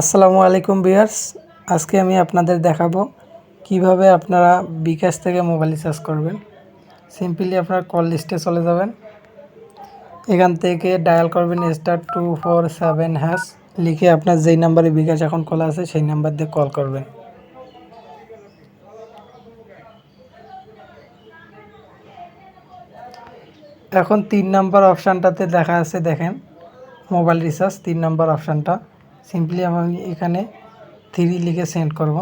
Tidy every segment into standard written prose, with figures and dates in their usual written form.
আসসালামু আলাইকুম ভিউয়ার্স, আজকে আমি আপনাদের দেখাবো কিভাবে আপনারা বিকাশ থেকে মোবাইল রিচার্জ করবেন। সিম্পলি আপনার কল লিস্টে চলে যাবেন, এখান থেকে ডায়াল করবেন *247# লিখে আপনার যেই নাম্বারে বিকাশ এখন খোলা আছে সেই নাম্বার দিয়ে কল করবেন। এখন 3 নাম্বার অপশানটাতে দেখা আছে, দেখেন মোবাইল রিচার্জ 3 নাম্বার অপশানটা। সিম্পলি আমি এখানে 3 লিখে সেন্ড করব।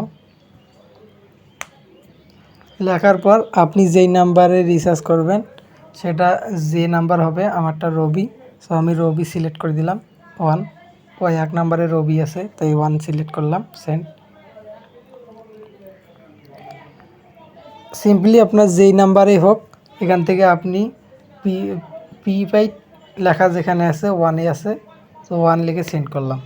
লেখার পর আপনি যেই নাম্বারে রিচার্জ করবেন সেটা যে নাম্বার হবে, আমারটা রবি, সো আমি রবি সিলেক্ট করে দিলাম 1। ওই 1 নাম্বারে রবি আছে তাই 1 সিলেক্ট করলাম, সেন্ড। সিম্পলি আপনার যেই নাম্বারেই হোক এখান থেকে আপনি প্রিপাইড লেখা যেখানে আছে 1-এ আছে, তো 1 লিখে সেন্ড করলাম।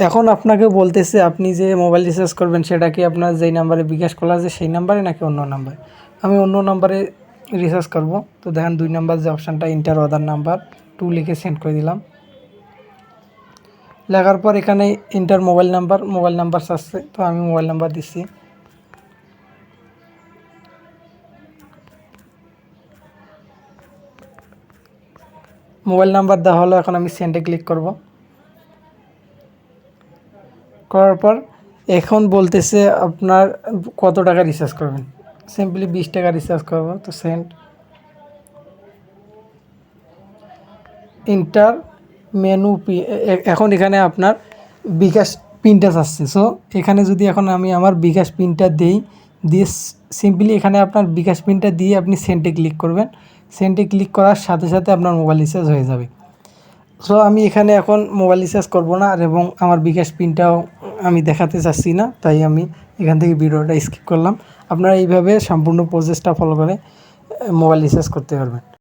এখন আপনাকে বলতেছে আপনি যে মোবাইল রিচার্জ করবেন সেটা কি আপনার যেই নাম্বারে বিকাশ খোলা আছে সেই নাম্বারে নাকি অন্য নাম্বারে। আমি অন্য নাম্বারে রিচার্জ করব, তো দেখেন 2 নাম্বার যে অপশানটা ইন্টার আদার নাম্বার 2 লিখে সেন্ড করে দিলাম। লেখার পর এখানে ইন্টার মোবাইল নাম্বার চাচ্ছে, তো আমি মোবাইল নাম্বার দিচ্ছি। মোবাইল নাম্বার দেওয়া হলো, এখন আমি সেন্ডে ক্লিক করব। করার পর এখন বলতেছে আপনার কত টাকা রিচার্জ করবেন। সিম্পলি 20 টাকা রিচার্জ করব, তো সেন্ড। ইন্টার মেনু এখন এখানে আপনার বিকাশ পিনটা চাচ্ছে, সো এখানে যদি এখন আমি আমার বিকাশ পিনটা দিয়ে সিম্পলি এখানে আপনার বিকাশ পিনটা দিয়ে আপনি সেন্ডে ক্লিক করবেন। সেন্ডে ক্লিক করার সাথে সাথে আপনার মোবাইল রিচার্জ হয়ে যাবে। সো আমি এখানে এখন মোবাইল রিচার্জ করব না, আর এবং আমার বিকাশ পিনটাও আমি দেখাতে চাচ্ছি না, তাই আমি এখান থেকে ভিডিওটা স্কিপ করলাম। আপনারা এইভাবে সম্পূর্ণ প্রসেসটা ফলো করে মোবাইল রিচার্জ করতে পারবেন।